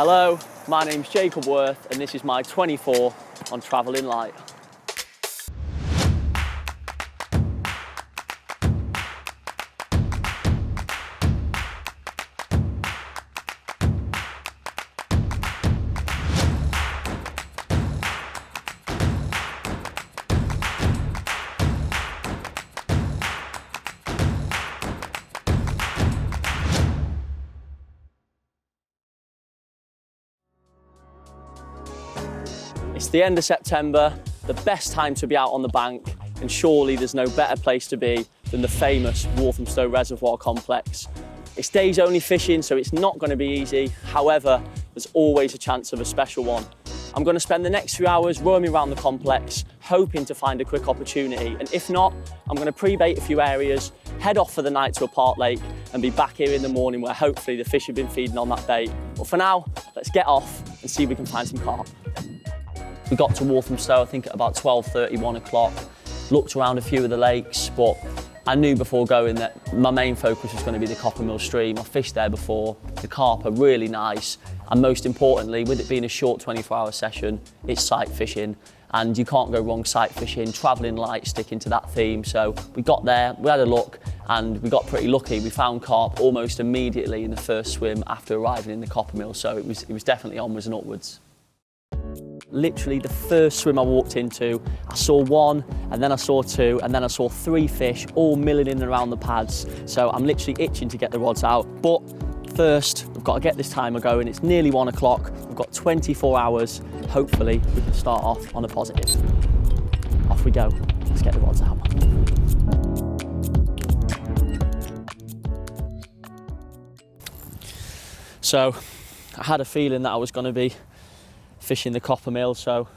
Hello, my name's Jacob Worth and this is my 24 on Travelling Light. It's the end of September, the best time to be out on the bank, and surely there's no better place to be than the famous Walthamstow Reservoir Complex. It's days only fishing, so it's not going to be easy. However, there's always a chance of a special one. I'm going to spend the next few hours roaming around the complex, hoping to find a quick opportunity. And if not, I'm going to pre-bait a few areas, head off for the night to a park lake, and be back here in the morning where hopefully the fish have been feeding on that bait. But for now, let's get off and see if we can find some carp. We got to Walthamstow, I think at about 12:30, 1 o'clock. Looked around a few of the lakes, but I knew before going that my main focus was going to be the Coppermill stream. I've fished there before. The carp are really nice. And most importantly, with it being a short 24-hour session, it's sight fishing. And you can't go wrong sight fishing, travelling light, sticking to that theme. So we got there, we had a look, and we got pretty lucky. We found carp almost immediately in the first swim after arriving in the Coppermill. So it was definitely onwards and upwards. Literally the first swim I walked into, I saw one, and then I saw two, and then I saw three fish all milling in and around the pads. So I'm literally itching to get the rods out. But first, we've got to get this timer going. It's nearly 1 o'clock. We've got 24 hours. Hopefully, we can start off on a positive. Off we go. Let's get the rods out. So I had a feeling that I was going to be fishing the Coppermill, so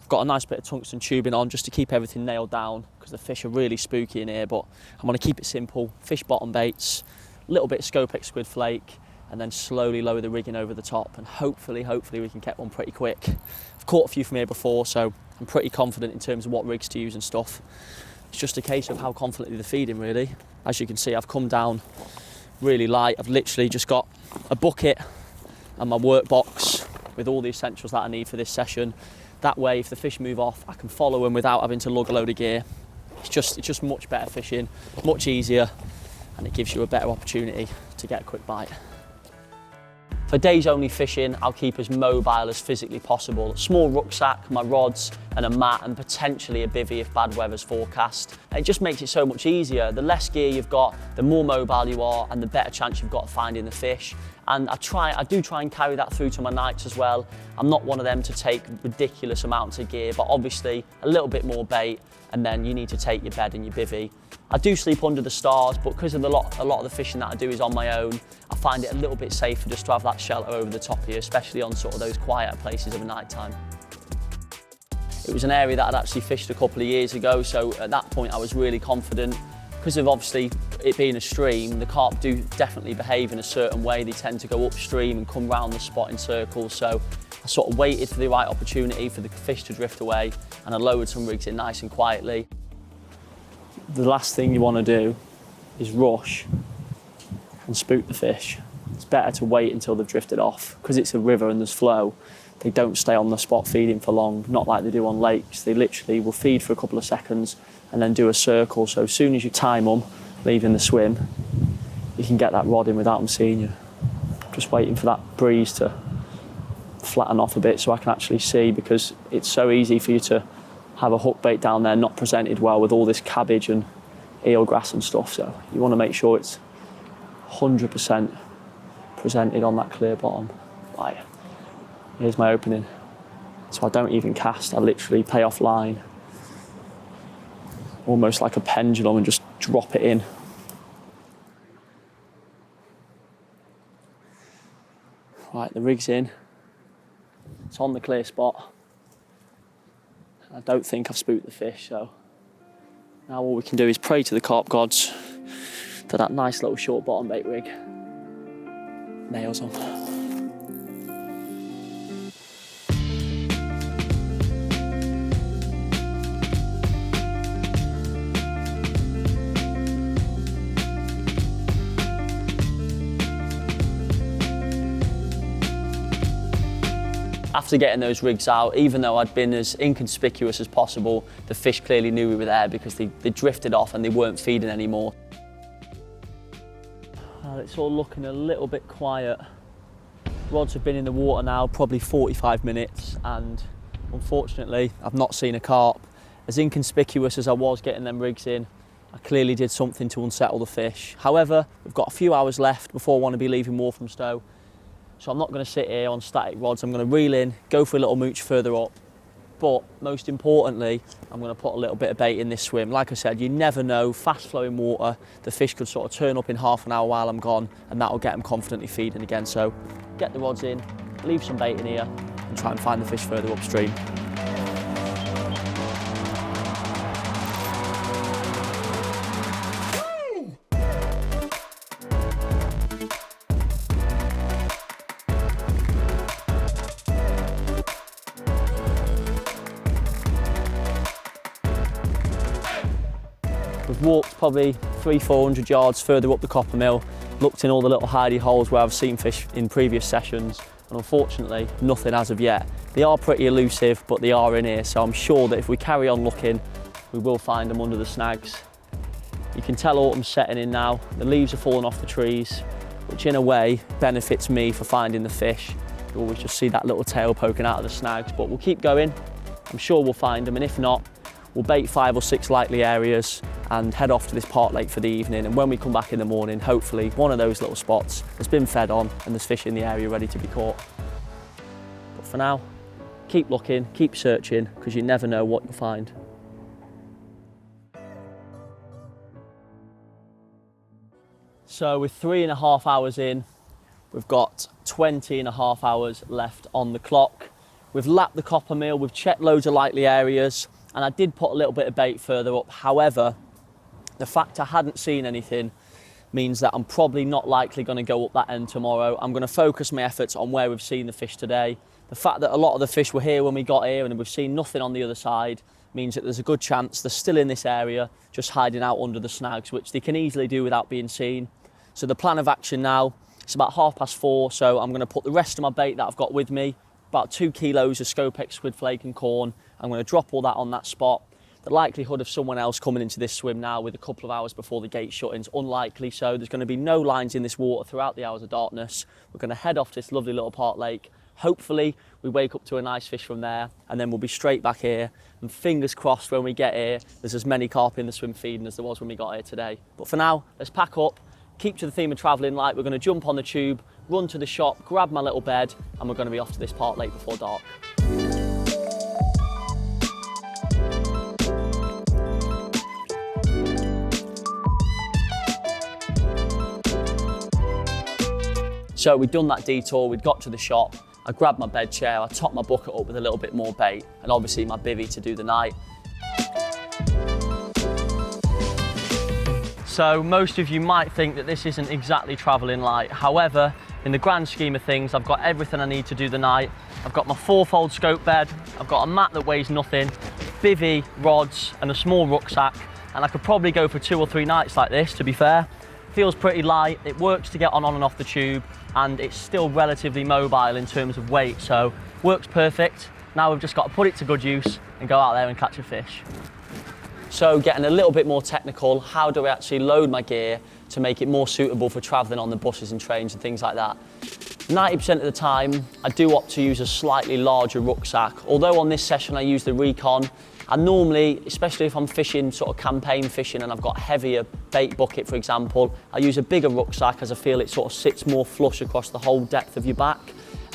I've got a nice bit of tungsten tubing on just to keep everything nailed down because the fish are really spooky in here, but I'm going to keep it simple. Fish bottom baits, a little bit of Scopex squid flake, and then slowly lower the rigging over the top, and hopefully we can get one pretty quick. I've caught a few from here before, so I'm pretty confident in terms of what rigs to use and stuff. It's just a case of how confidently they're feeding, really. As you can see, I've come down really light. I've literally just got a bucket and my work box with all the essentials that I need for this session. That way, if the fish move off, I can follow them without having to lug a load of gear. It's just much better fishing, much easier, and it gives you a better opportunity to get a quick bite. For days only fishing, I'll keep as mobile as physically possible. A small rucksack, my rods, and a mat, and potentially a bivvy if bad weather's forecast. It just makes it so much easier. The less gear you've got, the more mobile you are, and the better chance you've got of finding the fish. And I do try and carry that through to my nights as well. I'm not one of them to take ridiculous amounts of gear, but obviously a little bit more bait, and then you need to take your bed and your bivvy. I do sleep under the stars, but because of a lot of the fishing that I do is on my own, I find it a little bit safer just to have that shelter over the top of you, especially on sort of those quieter places of a night time. It was an area that I'd actually fished a couple of years ago, so at that point I was really confident. Because of obviously it being a stream, the carp do definitely behave in a certain way. They tend to go upstream and come round the spot in circles, so I sort of waited for the right opportunity for the fish to drift away, and I lowered some rigs in nice and quietly. The last thing you want to do is rush and spook the fish. It's better to wait until they've drifted off. Because it's a river and there's flow, they don't stay on the spot feeding for long, not like they do on lakes. They literally will feed for a couple of seconds and then do a circle. So as soon as you time them, leaving the swim, you can get that rod in without them seeing you. Just waiting for that breeze to flatten off a bit so I can actually see, because it's so easy for you to have a hook bait down there not presented well with all this cabbage and eelgrass and stuff. So you want to make sure it's 100% presented on that clear bottom. Right, here's my opening. So I don't even cast, I literally pay off line, almost like a pendulum, and just drop it in. Right, the rig's in. It's on the clear spot. I don't think I've spooked the fish, so now all we can do is pray to the carp gods for that nice little short bottom bait rig. Nails on. After getting those rigs out, even though I'd been as inconspicuous as possible, the fish clearly knew we were there because they drifted off and they weren't feeding anymore. It's all looking a little bit quiet. Rods have been in the water now probably 45 minutes and unfortunately I've not seen a carp. As inconspicuous as I was getting them rigs in, I clearly did something to unsettle the fish. However, we've got a few hours left before I want to be leaving Walthamstow, so I'm not going to sit here on static rods. I'm going to reel in, go for a little mooch further up, but most importantly, I'm going to put a little bit of bait in this swim. Like I said, you never know, fast flowing water, the fish could sort of turn up in half an hour while I'm gone and that'll get them confidently feeding again. So get the rods in, leave some bait in here and try and find the fish further upstream. We've walked probably 300-400 yards further up the copper mill, looked in all the little hidey holes where I've seen fish in previous sessions, and unfortunately nothing as of yet. They are pretty elusive, but they are in here, so I'm sure that if we carry on looking, we will find them under the snags. You can tell autumn's setting in now. The leaves are falling off the trees, which in a way benefits me for finding the fish. You always just see that little tail poking out of the snags, but we'll keep going. I'm sure we'll find them, and if not, we'll bait 5 or 6 likely areas and head off to this park lake for the evening, and when we come back in the morning, hopefully one of those little spots has been fed on and there's fish in the area ready to be caught. But for now, keep looking, keep searching, because you never know what you'll find. So with 3.5 hours in, we've got 20.5 hours left on the clock. We've lapped the copper mill, we've checked loads of likely areas, and I did put a little bit of bait further up. However, the fact I hadn't seen anything means that I'm probably not likely going to go up that end tomorrow. I'm going to focus my efforts on where we've seen the fish today. The fact that a lot of the fish were here when we got here and we've seen nothing on the other side means that there's a good chance they're still in this area, just hiding out under the snags, which they can easily do without being seen. So the plan of action now, it's about 4:30, so I'm going to put the rest of my bait that I've got with me, about 2 kilos of Scopex squid flake and corn. I'm going to drop all that on that spot. The likelihood of someone else coming into this swim now with a couple of hours before the gate shut-in is unlikely, so there's going to be no lines in this water throughout the hours of darkness. We're going to head off to this lovely little park lake. Hopefully we wake up to a nice fish from there, and then we'll be straight back here, and fingers crossed when we get here there's as many carp in the swim feeding as there was when we got here today. But for now, let's pack up, keep to the theme of travelling light. We're going to jump on the tube, run to the shop, grab my little bed, and we're going to be off to this park lake before dark. So we'd done that detour, we'd got to the shop, I grabbed my bed chair, I topped my bucket up with a little bit more bait, and obviously my bivvy to do the night. So most of you might think that this isn't exactly travelling light. However, in the grand scheme of things, I've got everything I need to do the night. I've got my 4-fold scope bed, I've got a mat that weighs nothing, bivvy, rods, and a small rucksack, and I could probably go for 2 or 3 nights like this, to be fair. Feels pretty light, it works to get on and off the tube, and it's still relatively mobile in terms of weight, so works perfect. Now we've just got to put it to good use and go out there and catch a fish. So getting a little bit more technical, how do I actually load my gear to make it more suitable for travelling on the buses and trains and things like that? 90% of the time, I do opt to use a slightly larger rucksack. Although on this session I use the Recon, I normally, especially if I'm fishing sort of campaign fishing and I've got a heavier bait bucket, for example, I use a bigger rucksack as I feel it sort of sits more flush across the whole depth of your back.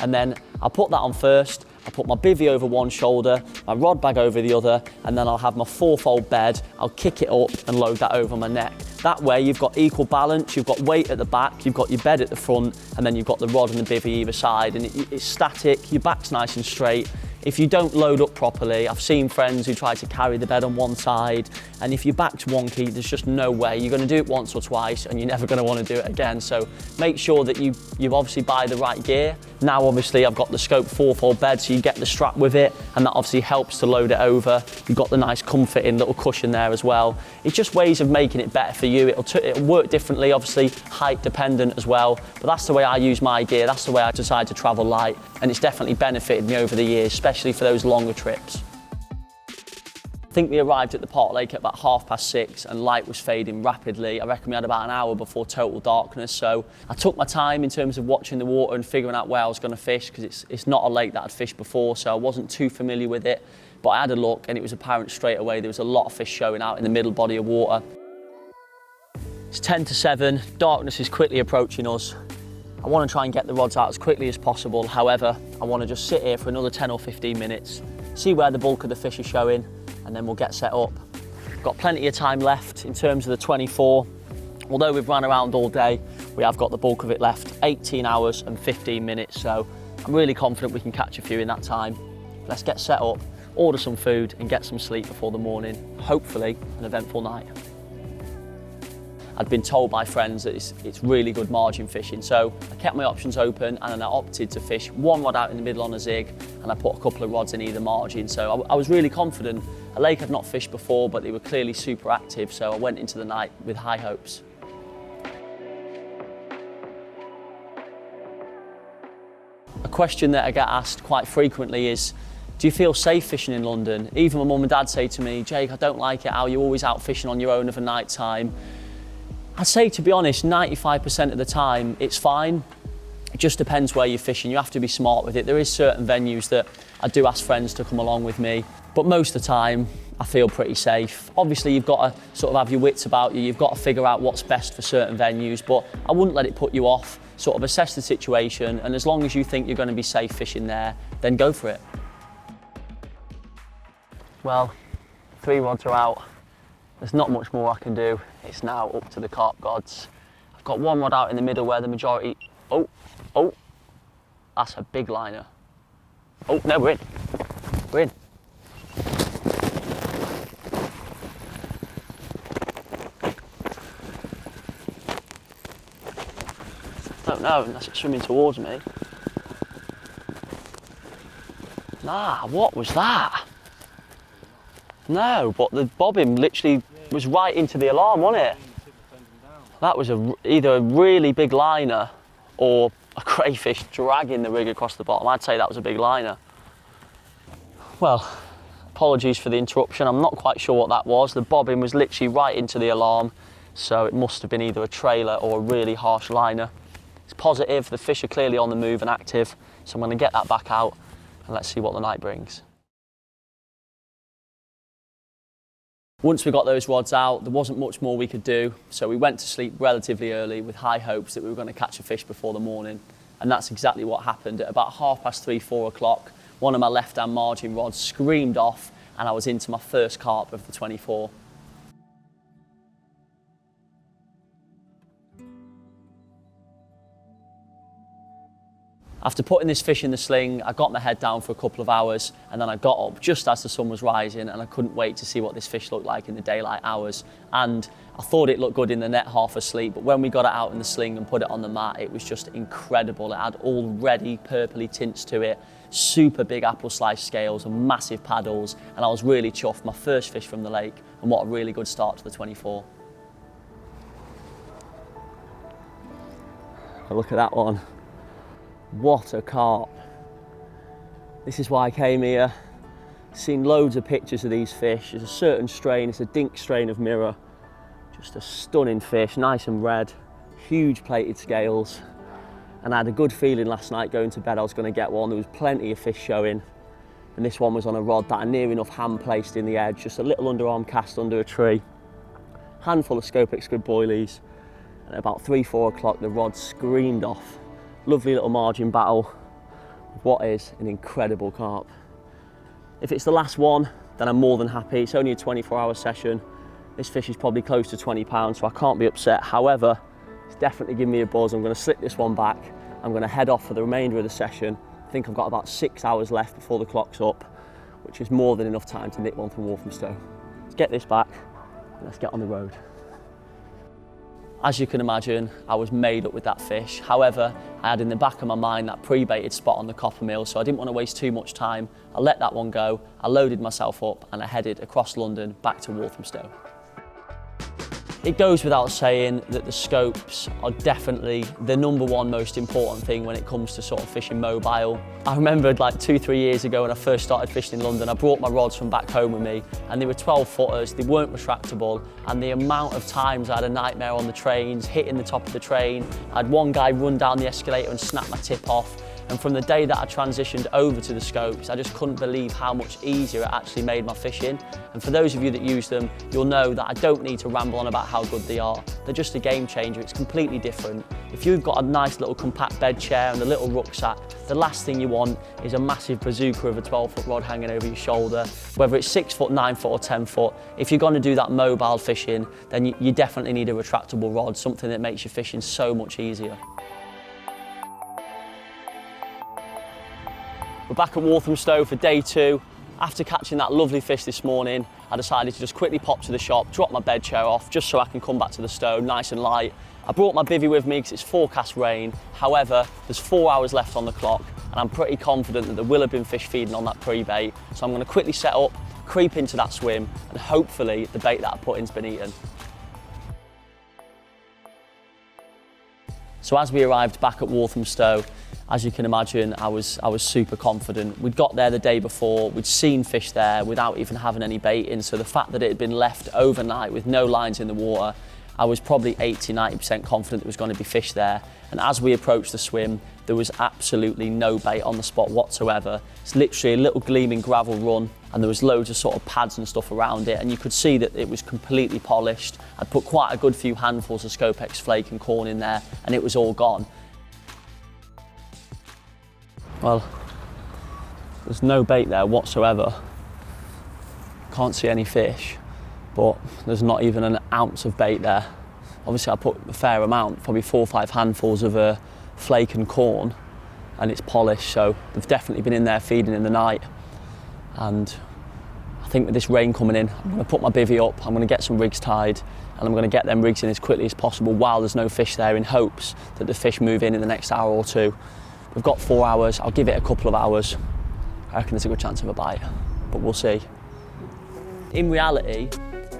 And then I'll put that on first, I'll put my bivvy over one shoulder, my rod bag over the other, and then I'll have my 4-fold bed, I'll kick it up and load that over my neck. That way you've got equal balance, you've got weight at the back, you've got your bed at the front, and then you've got the rod and the bivvy either side, and it's static, your back's nice and straight. if you don't load up properly, I've seen friends who try to carry the bed on one side, and if your back's wonky, there's just no way. You're going to do it once or twice and you're never going to want to do it again. So make sure that you obviously buy the right gear. Now obviously I've got the Scope 4-fold bed, so you get the strap with it, and that obviously helps to load it over. You've got the nice comfort in little cushion there as well. It's just ways of making it better for you. It'll work differently, obviously height dependent as well, but that's the way I use my gear, that's the way I decide to travel light, and it's definitely benefited me over the years, especially for those longer trips. I think we arrived at the Park Lake at about 6:30 and light was fading rapidly. I reckon we had about an hour before total darkness, so I took my time in terms of watching the water and figuring out where I was going to fish, because it's not a lake that I'd fished before, so I wasn't too familiar with it, but I had a look and it was apparent straight away there was a lot of fish showing out in the middle body of water. It's 6:50, darkness is quickly approaching us. I want to try and get the rods out as quickly as possible. However, I want to just sit here for another 10 or 15 minutes, see where the bulk of the fish are showing, and then we'll get set up. Got plenty of time left in terms of the 24. Although we've run around all day, we have got the bulk of it left, 18 hours and 15 minutes. So I'm really confident we can catch a few in that time. Let's get set up, order some food and get some sleep before the morning. Hopefully an eventful night. I'd been told by friends that it's really good margin fishing, so I kept my options open and then I opted to fish one rod out in the middle on a zig, and I put a couple of rods in either margin. So I was really confident. A lake I'd not fished before, but they were clearly super active, so I went into the night with high hopes. A question that I get asked quite frequently is, do you feel safe fishing in London? Even my mum and dad say to me, Jake, I don't like it how you're always out fishing on your own of a night time. I'd say, to be honest, 95% of the time it's fine. It just depends where you're fishing. You have to be smart with it. There is certain venues that I do ask friends to come along with me, but most of the time I feel pretty safe. Obviously you've got to sort of have your wits about you. You've got to figure out what's best for certain venues, but I wouldn't let it put you off. Sort of assess the situation, and as long as you think you're going to be safe fishing there, then go for it. Well, 3 rods are out. There's not much more I can do. It's now up to the carp gods. I've got 1 rod out in the middle where the majority... Oh, that's a big liner. Oh, no, we're in. We're in. I don't know, unless it's swimming towards me. Nah, what was that? No, but the bobbin literally was right into the alarm, wasn't it? That was either a really big liner or a crayfish dragging the rig across the bottom. I'd say that was a big liner. Well, apologies for the interruption. I'm not quite sure what that was. The bobbin was literally right into the alarm, so it must have been either a trailer or a really harsh liner. It's positive, the fish are clearly on the move and active, so I'm going to get that back out and let's see what the night brings. Once we got those rods out, there wasn't much more we could do, so we went to sleep relatively early with high hopes that we were going to catch a fish before the morning, and that's exactly what happened. At about 3:30, 4 o'clock, one of my left-hand margin rods screamed off and I was into my first carp of the 24. After putting this fish in the sling, I got my head down for a couple of hours, and then I got up just as the sun was rising, and I couldn't wait to see what this fish looked like in the daylight hours. And I thought it looked good in the net half asleep, but when we got it out in the sling and put it on the mat, it was just incredible. It had already purpley tints to it, super big apple slice scales and massive paddles, and I was really chuffed. My first fish from the lake, and what a really good start to the 24. Look at that one. What a carp. This is why I came here. Seen loads of pictures of these fish. There's a certain strain, it's a dink strain of mirror. Just a stunning fish, nice and red, huge plated scales. And I had a good feeling last night going to bed I was going to get one. There was plenty of fish showing. And this one was on a rod that I near enough hand placed in the edge, just a little underarm cast under a tree. Handful of Scopex squid boilies. And at about 3, 4 o'clock the rod screamed off. Lovely little margin battle with what is an incredible carp. If it's the last one, then I'm more than happy. It's only a 24-hour session. This fish is probably close to 20 pounds, so I can't be upset. However, it's definitely giving me a buzz. I'm going to slip this one back. I'm going to head off for the remainder of the session. I think I've got about 6 hours left before the clock's up, which is more than enough time to nick one from Walthamstow. Let's get this back and let's get on the road. As you can imagine, I was made up with that fish. However, I had in the back of my mind that pre-baited spot on the copper mill, so I didn't want to waste too much time. I let that one go, I loaded myself up and I headed across London back to Walthamstow. It goes without saying that the scopes are definitely the #1 most important thing when it comes to sort of fishing mobile. I remembered like 2-3 years ago when I first started fishing in London, I brought my rods from back home with me and they were 12 footers, they weren't retractable, and the amount of times I had a nightmare on the trains, hitting the top of the train. I had one guy run down the escalator and snap my tip off. And from the day that I transitioned over to the scopes, I just couldn't believe how much easier it actually made my fishing. And for those of you that use them, you'll know that I don't need to ramble on about how good they are. They're just a game changer, it's completely different. If you've got a nice little compact bed chair and a little rucksack, the last thing you want is a massive bazooka of a 12-foot rod hanging over your shoulder. Whether it's 6 foot, 9 foot or 10 foot, if you're gonna do that mobile fishing, then you definitely need a retractable rod, something that makes your fishing so much easier. We're back at Walthamstow for day 2. After catching that lovely fish this morning, I decided to just quickly pop to the shop, drop my bed chair off, just so I can come back to the stow nice and light. I brought my bivvy with me because it's forecast rain. However, there's 4 hours left on the clock, and I'm pretty confident that there will have been fish feeding on that pre-bait. So I'm gonna quickly set up, creep into that swim, and hopefully the bait that I put in's been eaten. So as we arrived back at Walthamstow, as you can imagine, I was super confident. We'd got there the day before, we'd seen fish there without even having any bait in, so the fact that it had been left overnight with no lines in the water, I was probably 80–90% confident there was going to be fish there. And as we approached the swim, there was absolutely no bait on the spot whatsoever. It's literally a little gleaming gravel run, and there was loads of sort of pads and stuff around it, and you could see that it was completely polished. I'd put quite a good few handfuls of Scopex flake and corn in there, and it was all gone. Well, there's no bait there whatsoever. Can't see any fish, but there's not even an ounce of bait there. Obviously I put a fair amount, probably 4 or 5 handfuls of flake and corn, and it's polished, so they've definitely been in there feeding in the night. And I think with this rain coming in, I'm going to put my bivvy up, I'm going to get some rigs tied, and I'm going to get them rigs in as quickly as possible while there's no fish there, in hopes that the fish move in the next hour or 2. We've got 4 hours, I'll give it a couple of hours. I reckon there's a good chance of a bite, but we'll see. In reality,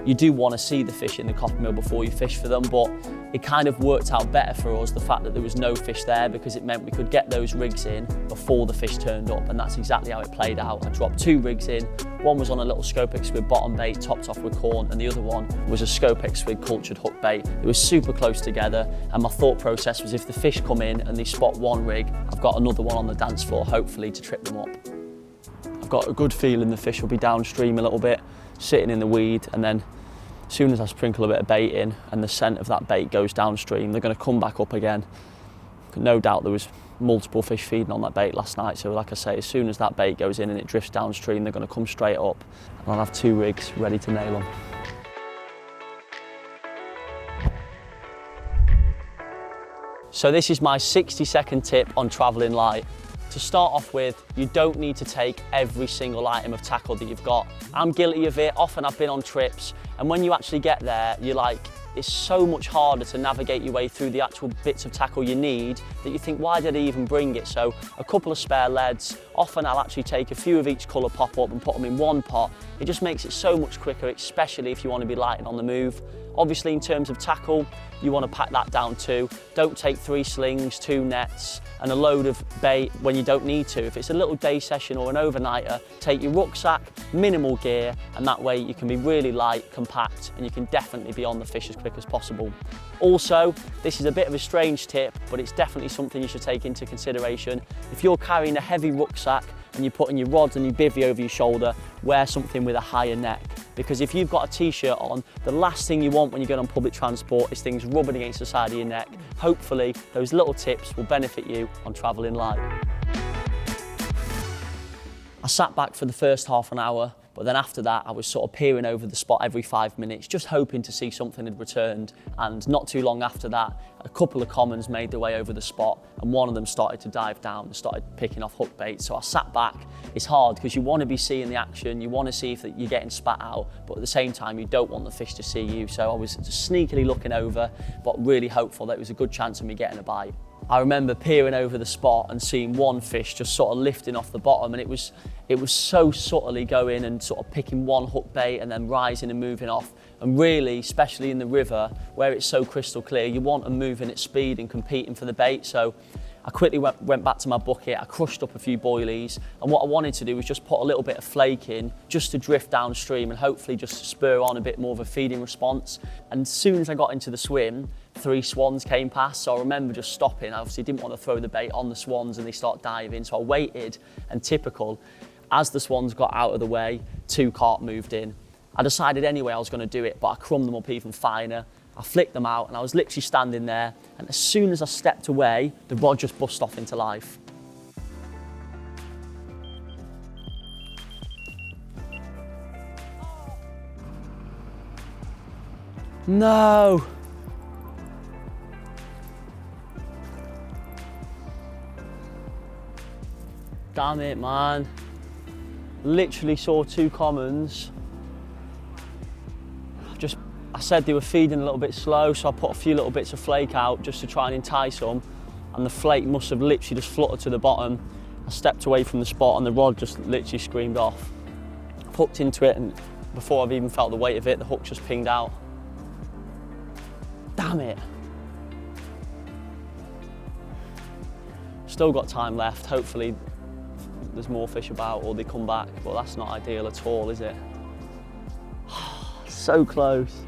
you do want to see the fish in the copper mill before you fish for them, but it kind of worked out better for us, the fact that there was no fish there, because it meant we could get those rigs in before the fish turned up, and that's exactly how it played out. I dropped 2 rigs in. One was on a little Scopex squid bottom bait topped off with corn, and the other one was a Scopex squid cultured hook bait. It was super close together, and my thought process was, if the fish come in and they spot one rig, I've got another one on the dance floor, hopefully to trip them up. I've got a good feeling the fish will be downstream a little bit, sitting in the weed, and then as soon as I sprinkle a bit of bait in and the scent of that bait goes downstream, they're going to come back up again. No doubt there was multiple fish feeding on that bait last night, so like I say, as soon as that bait goes in and it drifts downstream, they're going to come straight up, and I'll have 2 rigs ready to nail them. So this is my 60-second tip on travelling light. To start off with, you don't need to take every single item of tackle that you've got. I'm guilty of it, often I've been on trips, and when you actually get there, you're like, it's so much harder to navigate your way through the actual bits of tackle you need that you think, why did I even bring it? So a couple of spare leads, often I'll actually take a few of each colour pop up and put them in one pot. It just makes it so much quicker, especially if you want to be light and on the move. Obviously in terms of tackle, you want to pack that down too. Don't take 3 slings, 2 nets and a load of bait when you don't need to. If it's a little day session or an overnighter, take your rucksack, minimal gear, and that way you can be really light, compact, and you can definitely be on the fish as quick as possible. Also, this is a bit of a strange tip, but it's definitely something you should take into consideration. If you're carrying a heavy rucksack and you're putting your rods and your bivvy over your shoulder, wear something with a higher neck. Because if you've got a t-shirt on, the last thing you want when you get on public transport is things rubbing against the side of your neck. Hopefully, those little tips will benefit you on travelling light. I sat back for the first half an hour, But then after that, I was sort of peering over the spot every 5 minutes, just hoping to see something had returned. And not too long after that, a couple of commons made their way over the spot, and one of them started to dive down and started picking off hook bait. So I sat back. It's hard because you want to be seeing the action, you want to see if you're getting spat out, but at the same time, you don't want the fish to see you. So I was just sneakily looking over, but really hopeful that it was a good chance of me getting a bite. I remember peering over the spot and seeing one fish just sort of lifting off the bottom, and it was so subtly going and sort of picking one hook bait and then rising and moving off. And really, especially in the river where it's so crystal clear, you want them moving at speed and competing for the bait. So I quickly went back to my bucket, I crushed up a few boilies, and what I wanted to do was just put a little bit of flake in just to drift downstream and hopefully just spur on a bit more of a feeding response. And as soon as I got into the swim, 3 swans came past, so I remember just stopping. I obviously didn't want to throw the bait on the swans and they start diving, so I waited, and typical, as the swans got out of the way, 2 carp moved in. I decided anyway I was going to do it, but I crumbed them up even finer. I flicked them out and I was literally standing there, and as soon as I stepped away, the rod just bust off into life. No! Damn it, man. Literally saw 2 commons. I said they were feeding a little bit slow, so I put a few little bits of flake out just to try and entice them, and the flake must have literally just fluttered to the bottom. I stepped away from the spot and the rod just literally screamed off. I hooked into it, and before I've even felt the weight of it, the hook just pinged out. Damn it. Still got time left. Hopefully there's more fish about or they come back, but that's not ideal at all, is it? So close.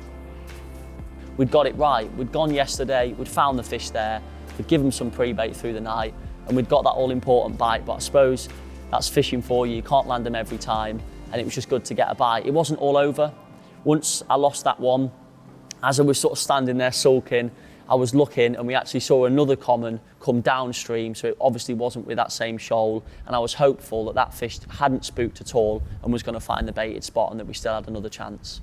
We'd got it right. We'd gone yesterday, we'd found the fish there, we'd given them some pre-bait through the night, and we'd got that all-important bite. But I suppose that's fishing for you. You can't land them every time, and it was just good to get a bite. It wasn't all over. Once I lost that one, as I was sort of standing there sulking, I was looking, and we actually saw another common come downstream, so it obviously wasn't with that same shoal, and I was hopeful that that fish hadn't spooked at all and was going to find the baited spot and that we still had another chance.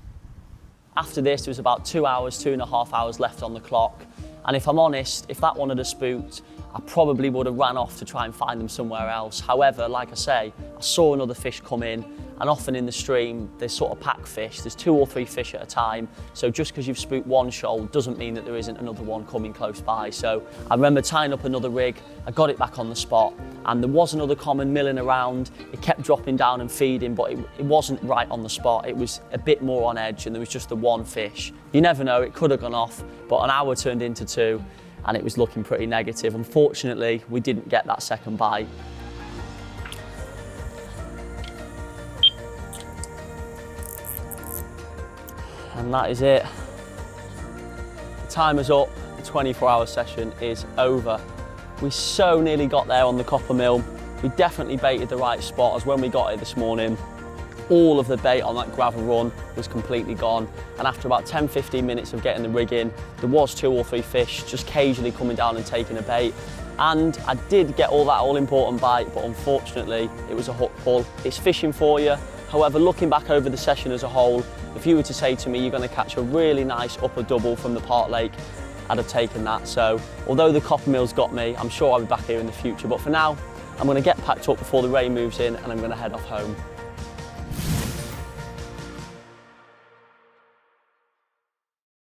After this, there was about 2 hours, 2.5 hours left on the clock. And if I'm honest, if that one had spooked, I probably would have ran off to try and find them somewhere else. However, like I say, I saw another fish come in, and often in the stream, there's sort of pack fish. There's 2 or 3 fish at a time. So just because you've spooked one shoal doesn't mean that there isn't another one coming close by. So I remember tying up another rig, I got it back on the spot, and there was another common milling around. It kept dropping down and feeding, but it wasn't right on the spot. It was a bit more on edge, and there was just the one fish. You never know, it could have gone off, but an hour turned into 2, and it was looking pretty negative. Unfortunately, we didn't get that second bite. And that is it. The timer's up, the 24-hour session is over. We so nearly got there on the copper mill. We definitely baited the right spot, as when we got it this morning, all of the bait on that gravel run was completely gone. And after about 10-15 minutes of getting the rig in, there was 2 or 3 fish just casually coming down and taking a bait. And I did get all that all-important bite, but unfortunately, it was a hook pull. It's fishing for you. However, looking back over the session as a whole, if you were to say to me, you're going to catch a really nice upper double from the Park Lake, I'd have taken that. So although the copper mill's got me, I'm sure I'll be back here in the future. But for now, I'm going to get packed up before the rain moves in, and I'm going to head off home.